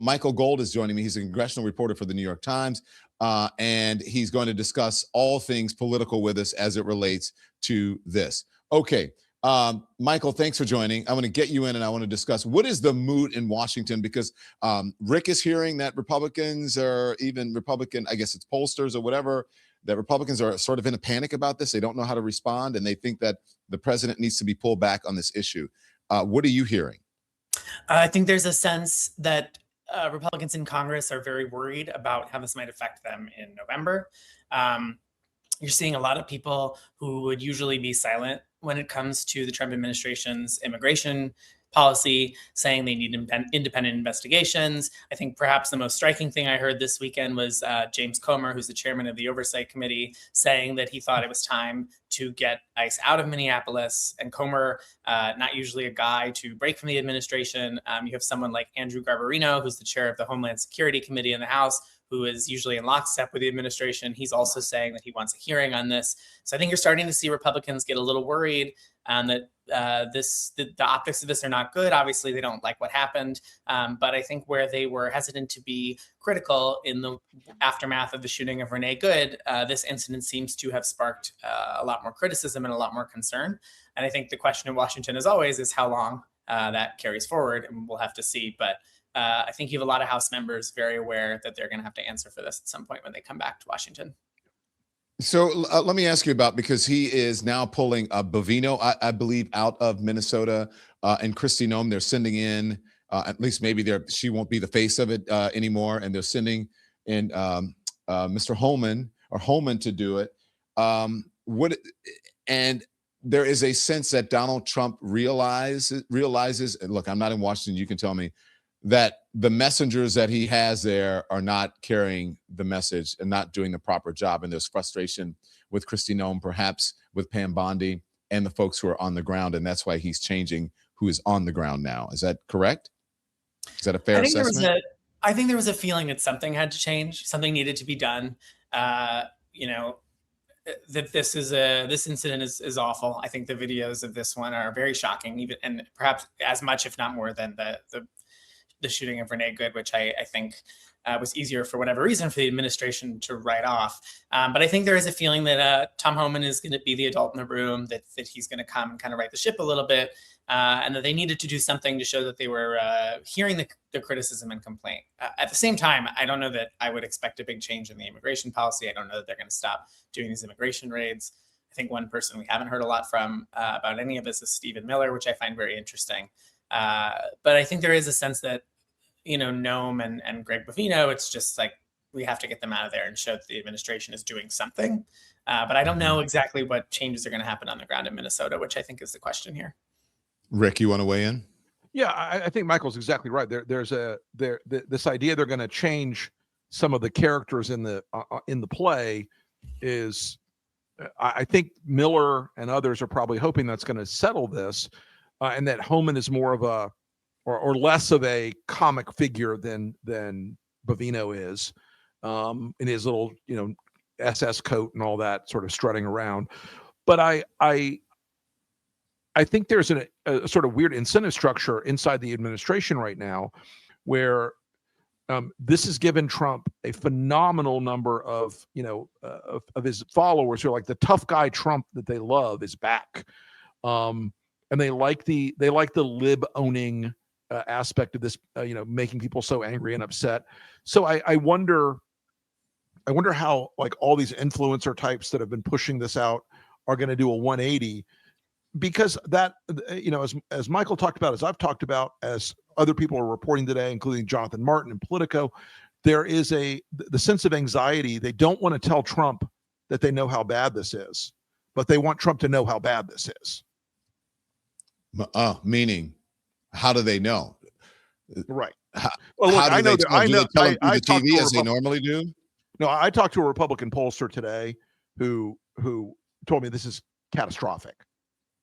Michael Gold is joining me. He's a congressional reporter for the New York Times, and he's going to discuss all things political with us as it relates to this. Okay, Michael, thanks for joining. I want to get you in, and I want to discuss what is the mood in Washington, because Rick is hearing that Republicans, or even Republican, I guess it's pollsters or whatever, that Republicans are sort of in a panic about this. They don't know how to respond, and they think that the president needs to be pulled back on this issue. What are you hearing? I think there's a sense that Republicans in Congress are very worried about how this might affect them in November. You're seeing a lot of people who would usually be silent when it comes to the Trump administration's immigration policy, saying they need independent investigations. I think perhaps the most striking thing I heard this weekend was James Comer, who's the chairman of the Oversight Committee, saying that he thought it was time to get ICE out of Minneapolis. And Comer, not usually a guy to break from the administration. You have someone like Andrew Garbarino, who's the chair of the Homeland Security Committee in the House, who is usually in lockstep with the administration. He's also saying that he wants a hearing on this. So I think you're starting to see Republicans get a little worried that the optics of this are not good. Obviously, they don't like what happened. But I think where they were hesitant to be critical in the aftermath of the shooting of Renée Good, this incident seems to have sparked a lot more criticism and a lot more concern. And I think the question in Washington, as always, is how long that carries forward, and we'll have to see. But I think you have a lot of House members very aware that they're going to have to answer for this at some point when they come back to Washington. So let me ask you about, because he is now pulling Bovino, I believe, out of Minnesota, and Kristi Noem. They're sending in, at least maybe she won't be the face of it anymore, and they're sending in Mr. Holman to do it. And there is a sense that Donald Trump realizes, and look, I'm not in Washington, you can tell me, that the messengers that he has there are not carrying the message and not doing the proper job. And there's frustration with Kristi Noem, perhaps with Pam Bondi and the folks who are on the ground. And that's why he's changing who is on the ground now. Is that correct? Is that a fair assessment? I think there was a feeling that something had to change. Something needed to be done. That this incident is awful. I think the videos of this one are very shocking, and perhaps as much, if not more, than the shooting of Renée Good, which I think was easier for whatever reason for the administration to write off. But I think there is a feeling that Tom Homan is going to be the adult in the room, that he's going to come and kind of right the ship a little bit, and that they needed to do something to show that they were hearing the criticism and complaint. At the same time, I don't know that I would expect a big change in the immigration policy. I don't know that they're going to stop doing these immigration raids. I think one person we haven't heard a lot from about any of this is Stephen Miller, which I find very interesting. But I think there is a sense that, Noem and Greg Bovino, it's just like, we have to get them out of there and show that the administration is doing something. But I don't know exactly what changes are going to happen on the ground in Minnesota, which I think is the question here. Rick, you want to weigh in? Yeah, I think Michael's exactly right. There's this idea they're going to change some of the characters in the play is, I think Miller and others are probably hoping that's going to settle this, and that Homan is more of a or less of a comic figure than Bovino is, in his little SS coat and all that, sort of strutting around. But I think there's a sort of weird incentive structure inside the administration right now, where this has given Trump a phenomenal number of his followers who are like, the tough guy Trump that they love is back, and they like the lib owning aspect of this, making people so angry and upset. So I wonder how, like, all these influencer types that have been pushing this out are going to do a 180, because that, as Michael talked about, as I've talked about, as other people are reporting today, including Jonathan Martin and Politico, there is the sense of anxiety. They don't want to tell Trump that they know how bad this is, but they want Trump to know how bad this is. Meaning, how do they know? Right. Well, look, I know that I know the TV as they normally do. No, I talked to a Republican pollster today who told me this is catastrophic.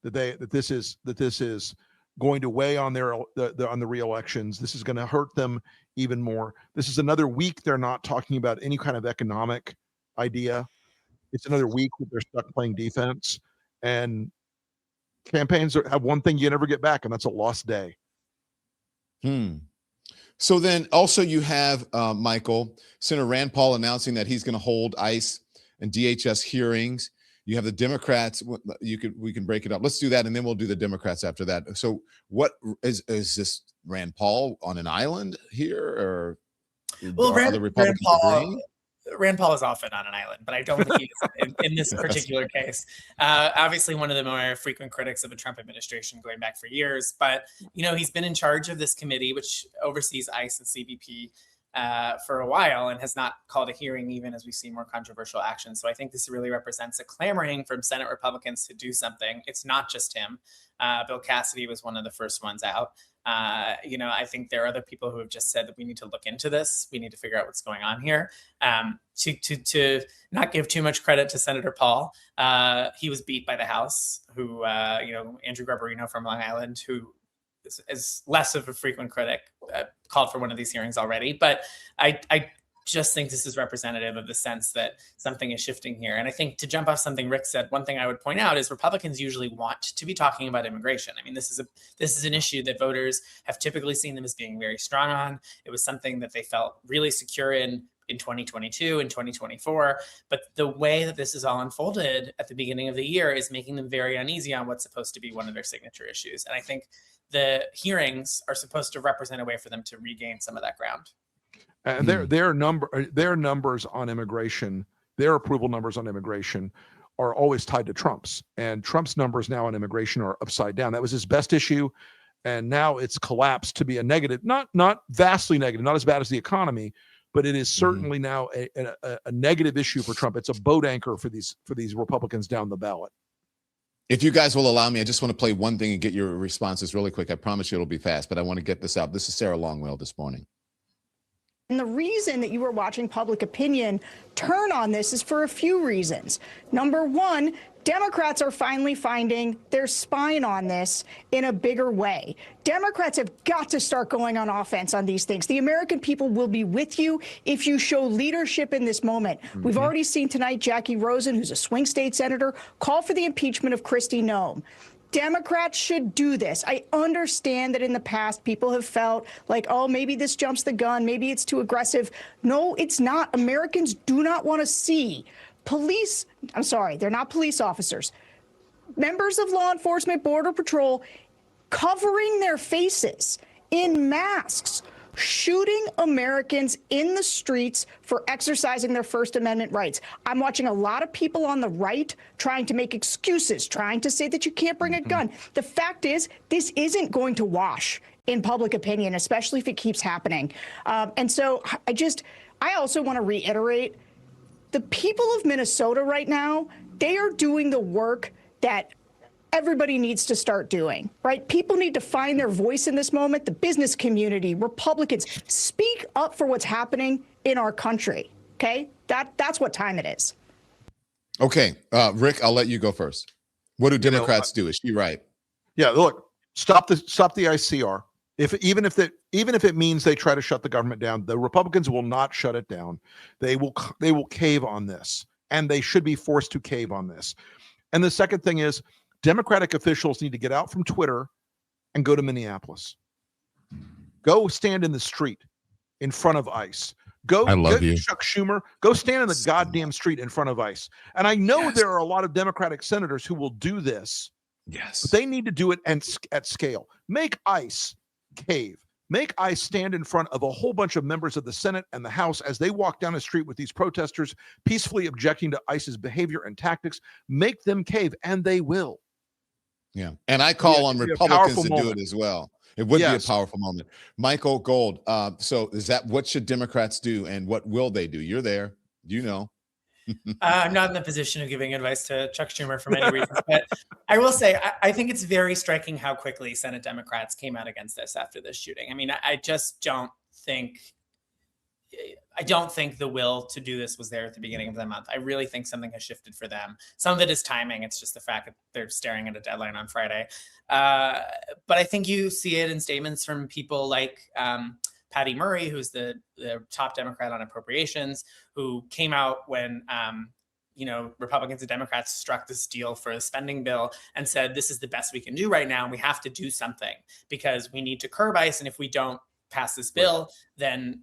That this is going to weigh on on the re-elections. This is going to hurt them even more. This is another week they're not talking about any kind of economic idea. It's another week that they're stuck playing defense, and campaigns have one thing you never get back, and that's a lost day. So then also you have, Michael, Senator Rand Paul announcing that he's going to hold ICE and DHS hearings. You have the Democrats. We can break it up. Let's do that, and then we'll do the Democrats after that. So what is this, Rand Paul on an island here, or well, are the Republicans agreeing? Rand Paul is often on an island, but I don't think he's in this particular case. Obviously, one of the more frequent critics of the Trump administration going back for years. But, he's been in charge of this committee, which oversees ICE and CBP for a while, and has not called a hearing even as we see more controversial actions. So I think this really represents a clamoring from Senate Republicans to do something. It's not just him. Bill Cassidy was one of the first ones out. I think there are other people who have just said that we need to look into this. We need to figure out what's going on here. To not give too much credit to Senator Paul, he was beat by the House, who, Andrew Garbarino from Long Island, who is less of a frequent critic, called for one of these hearings already. But I just think this is representative of the sense that something is shifting here. And I think, to jump off something Rick said, one thing I would point out is Republicans usually want to be talking about immigration. I mean, this is an issue that voters have typically seen them as being very strong on. It was something that they felt really secure in 2022 and 2024. But the way that this is all unfolded at the beginning of the year is making them very uneasy on what's supposed to be one of their signature issues. And I think the hearings are supposed to represent a way for them to regain some of that ground. And their numbers on immigration, their approval numbers on immigration, are always tied to Trump's. And Trump's numbers now on immigration are upside down. That was his best issue, and now it's collapsed to be a negative, not vastly negative, not as bad as the economy, but it is certainly now a negative issue for Trump. It's a boat anchor for these Republicans down the ballot. If you guys will allow me, I just want to play one thing and get your responses really quick. I promise you it'll be fast, but I want to get this out. This is Sarah Longwell this morning. And the reason that you were watching public opinion turn on this is for a few reasons. Number one, Democrats are finally finding their spine on this in a bigger way. Democrats have got to start going on offense on these things. The American people will be with you if you show leadership in this moment. We've already seen tonight Jackie Rosen, who's a swing state senator, call for the impeachment of Kristi Noem. Democrats should do this. I understand that in the past, people have felt like, oh, maybe this jumps the gun. Maybe it's too aggressive. No, it's not. Americans do not want to see police. I'm sorry, they're not police officers. Members of law enforcement, Border Patrol, covering their faces in masks, shooting Americans in the streets for exercising their First Amendment rights. I'm watching a lot of people on the right trying to make excuses, trying to say that you can't bring a gun. The fact is, this isn't going to wash in public opinion, especially if it keeps happening. And so I also want to reiterate, the people of Minnesota right now, they are doing the work that everybody needs to start doing, right? People need to find their voice in this moment. The business community, Republicans, speak up for what's happening in our country, okay? That's what time it is. Okay, Rick, I'll let you go first. What do Democrats do? Is she right? Yeah, look, stop the ICR. Even if it means they try to shut the government down, the Republicans will not shut it down. They will cave on this, and they should be forced to cave on this. And the second thing is, Democratic officials need to get out from Twitter and go to Minneapolis. Go stand in the street in front of ICE. I love you, Chuck Schumer. Go stand in the goddamn street in front of ICE. And I know there are a lot of Democratic senators who will do this. Yes. But they need to do it at scale. Make ICE cave. Make ICE stand in front of a whole bunch of members of the Senate and the House as they walk down the street with these protesters peacefully objecting to ICE's behavior and tactics. Make them cave, and they will. Yeah. And I call on Republicans to do it as well. It would be a powerful moment. Michael Gold. So is that what should Democrats do, and what will they do? You're there. You know. I'm not in the position of giving advice to Chuck Schumer for many reasons, but I will say I think it's very striking how quickly Senate Democrats came out against this after this shooting. I mean, I just don't think the will to do this was there at the beginning of the month. I really think something has shifted for them. Some of it is timing. It's just the fact that they're staring at a deadline on Friday. But I think you see it in statements from people like Patty Murray, who's the top Democrat on appropriations, who came out when Republicans and Democrats struck this deal for a spending bill and said, this is the best we can do right now. And we have to do something because we need to curb ICE. And if we don't pass this bill, then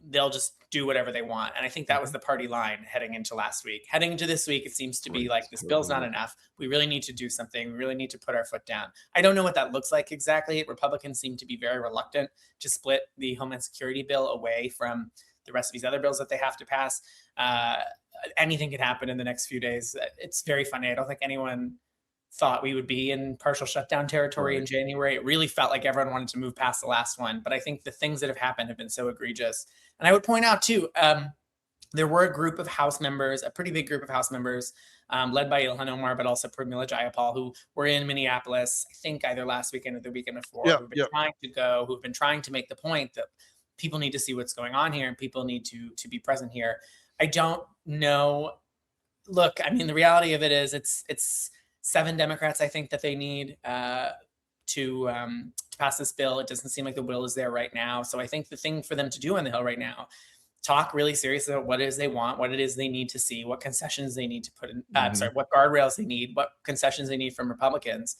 they'll just do whatever they want. And I think that was the party line heading into last week. Heading into this week, it seems to be like, this bill's not enough. We really need to do something. We really need to put our foot down. I don't know what that looks like exactly. Republicans seem to be very reluctant to split the Homeland Security bill away from the rest of these other bills that they have to pass. Anything could happen in the next few days. It's very funny. I don't think anyone thought we would be in partial shutdown territory in January. It really felt like everyone wanted to move past the last one. But I think the things that have happened have been so egregious. And I would point out too, there were a group of House members, a pretty big group of House members, led by Ilhan Omar, but also Pramila Jayapal, who were in Minneapolis, I think either last weekend or the weekend before, who've been trying to go, who've been trying to make the point that people need to see what's going on here and people need to be present here. I don't know. Look, I mean, the reality of it is it's 7 Democrats, I think, that they need to pass this bill. It doesn't seem like the will is there right now. So I think the thing for them to do on the Hill right now, talk really seriously about what it is they want, what it is they need to see, what concessions they need to put in, what guardrails they need, what concessions they need from Republicans.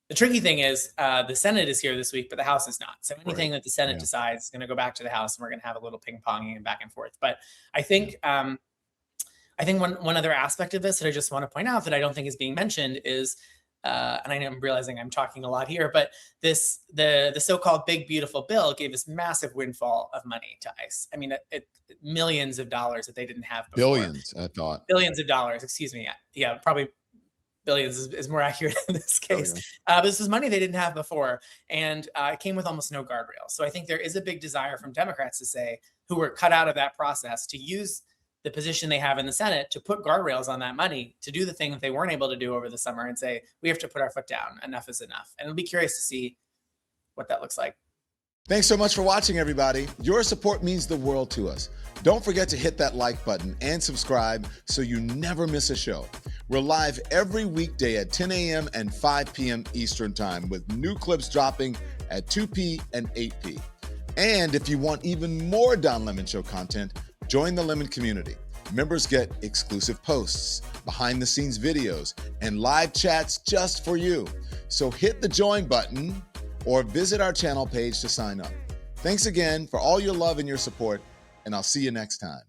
The tricky thing is the Senate is here this week, but the House is not. So anything that the Senate decides is going to go back to the House, and we're going to have a little ping-ponging and back and forth. But I think one other aspect of this that I just want to point out that I don't think is being mentioned is, and I know I'm realizing I'm talking a lot here, but the so-called big beautiful bill gave this massive windfall of money to ICE. I mean, millions of dollars that they didn't have before. Billions, I thought. Billions of dollars, excuse me. Yeah, probably billions is more accurate in this case. But this was money they didn't have before, and it came with almost no guardrails. So I think there is a big desire from Democrats to say, who were cut out of that process, to use the position they have in the Senate to put guardrails on that money, to do the thing that they weren't able to do over the summer and say, we have to put our foot down. Enough is enough. And it'll be curious to see what that looks like. Thanks so much for watching, everybody. Your support means the world to us. Don't forget to hit that like button and subscribe so you never miss a show. We're live every weekday at 10 a.m. and 5 p.m. Eastern Time, with new clips dropping at 2 p. and 8 p. And if you want even more Don Lemon Show content, join the Lemon community. Members get exclusive posts, behind-the-scenes videos, and live chats just for you. So hit the join button or visit our channel page to sign up. Thanks again for all your love and your support, and I'll see you next time.